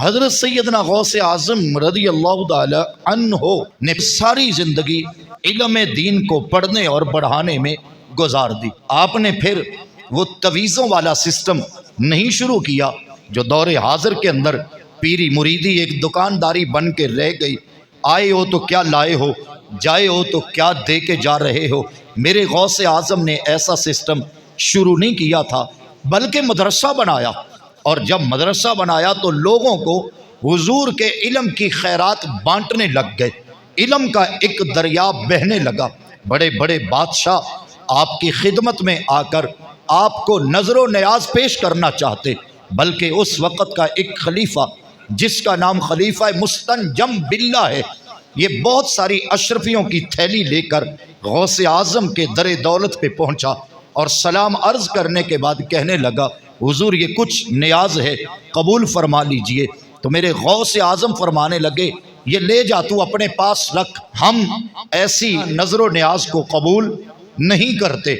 حضرت سیدنا غوث اعظم رضی اللہ تعالی عنہ نے ساری زندگی علم دین کو پڑھنے اور بڑھانے میں گزار دی۔ آپ نے پھر وہ تویزوں والا سسٹم نہیں شروع کیا جو دور حاضر کے اندر پیری مریدی ایک دکانداری بن کے رہ گئی۔ آئے ہو تو کیا لائے ہو، جائے ہو تو کیا دے کے جا رہے ہو۔ میرے غوث اعظم نے ایسا سسٹم شروع نہیں کیا تھا، بلکہ مدرسہ بنایا، اور جب مدرسہ بنایا تو لوگوں کو حضور کے علم کی خیرات بانٹنے لگ گئے۔ علم کا ایک دریا بہنے لگا۔ بڑے بڑے بادشاہ آپ کی خدمت میں آ کر آپ کو نظر و نیاز پیش کرنا چاہتے، بلکہ اس وقت کا ایک خلیفہ جس کا نام خلیفہ مستنجم باللہ ہے، یہ بہت ساری اشرفیوں کی تھیلی لے کر غوث اعظم کے در دولت پہ پہنچا اور سلام عرض کرنے کے بعد کہنے لگا، حضور یہ کچھ نیاز ہے، قبول فرما لیجئے۔ تو میرے غوث اعظم فرمانے لگے، یہ لے جا تو اپنے پاس رکھ، ہم ایسی نظر و نیاز کو قبول نہیں کرتے۔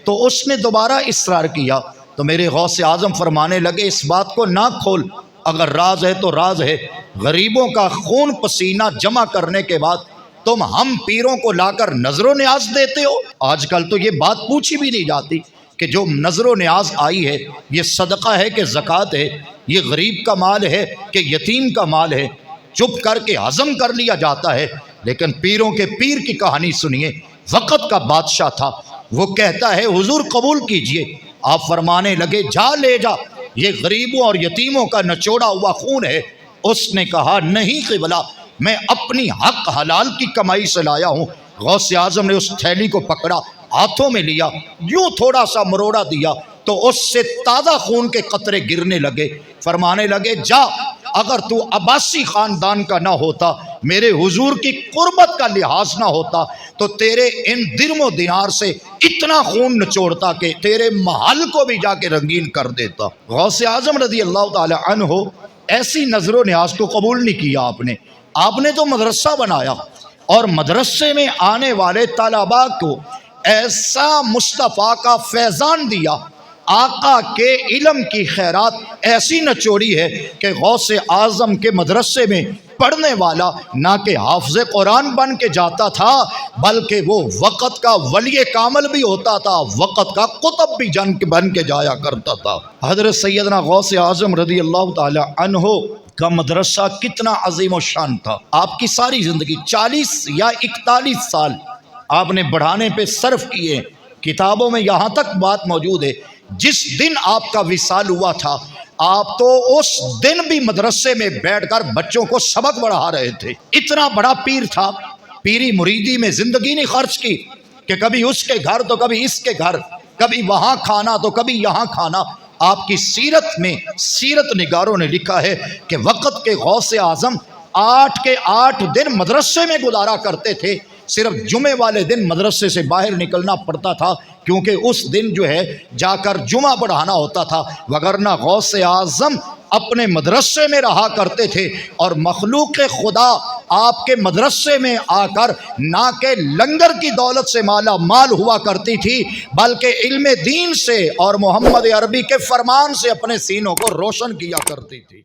تو اس نے دوبارہ اصرار کیا تو میرے غوث اعظم فرمانے لگے، اس بات کو نہ کھول، اگر راز ہے تو راز ہے۔ غریبوں کا خون پسینہ جمع کرنے کے بعد تم ہم پیروں کو لا کر نظر و نیاز دیتے ہو۔ آج کل تو یہ بات پوچھی بھی نہیں جاتی کہ جو نظر و نیاز آئی ہے یہ صدقہ ہے کہ زکوٰۃ ہے، یہ غریب کا مال ہے کہ یتیم کا مال ہے۔ چپ کر کے ہضم کر لیا جاتا ہے، لیکن پیروں کے پیر کی کہانی سنیے۔ وقت کا بادشاہ تھا، وہ کہتا ہے حضور قبول کیجئے۔ آپ فرمانے لگے، جا لے جا، یہ غریبوں اور یتیموں کا نچوڑا ہوا خون ہے۔ اس نے کہا، نہیں قبلہ، میں اپنی حق حلال کی کمائی سے لایا ہوں۔ غوث اعظم نے اس تھیلی کو پکڑا، ہاتھوں میں لیا، یوں تھوڑا سا مروڑا دیا تو اس سے تازہ خون کے قطرے گرنے لگے۔ فرمانے لگے، جا، اگر تو عباسی خاندان کا نہ ہوتا، میرے حضور کی قربت کا لحاظ نہ ہوتا، تو تیرے ان درم و دینار سے اتنا خون نچوڑتا کہ تیرے محل کو بھی جا کے رنگین کر دیتا۔ غوث اعظم رضی اللہ تعالی عنہ ایسی نظر و نیاز کو قبول نہیں کیا۔ آپ نے تو مدرسہ بنایا اور مدرسے میں آنے والے طلباء کو ایسا مصطفیٰ کا فیضان دیا، آقا کے علم کی خیرات ایسی نچوڑی ہے کہ غوث اعظم کے مدرسے میں پڑھنے والا نہ کہ حافظ قرآن بن کے جاتا تھا، بلکہ وہ وقت کا ولی کامل بھی ہوتا تھا، وقت کا قطب بھی بن کے جایا کرتا تھا۔ حضرت سیدنا غوث اعظم رضی اللہ تعالی عنہ کا مدرسہ کتنا عظیم و شان تھا۔ آپ کی ساری زندگی 40 یا 41 سال آپ نے بڑھانے پہ صرف کیے۔ کتابوں میں یہاں تک بات موجود ہے، جس دن آپ کا وصال ہوا تھا، آپ تو اس دن بھی مدرسے میں بیٹھ کر بچوں کو سبق پڑھا رہے تھے۔ اتنا بڑا پیر تھا، پیری مریدی میں زندگی نہیں خرچ کی کہ کبھی اس کے گھر تو کبھی اس کے گھر، کبھی وہاں کھانا تو کبھی یہاں کھانا۔ آپ کی سیرت میں سیرت نگاروں نے لکھا ہے کہ وقت کے غوث اعظم 8 کے 8 دن مدرسے میں گزارا کرتے تھے۔ صرف جمعے والے دن مدرسے سے باہر نکلنا پڑتا تھا، کیونکہ اس دن جو ہے جا کر جمعہ پڑھانا ہوتا تھا، وگرنہ غوث اعظم اپنے مدرسے میں رہا کرتے تھے۔ اور مخلوق خدا آپ کے مدرسے میں آ کر نہ کہ لنگر کی دولت سے مالا مال ہوا کرتی تھی، بلکہ علم دین سے اور محمد عربی کے فرمان سے اپنے سینوں کو روشن کیا کرتی تھی۔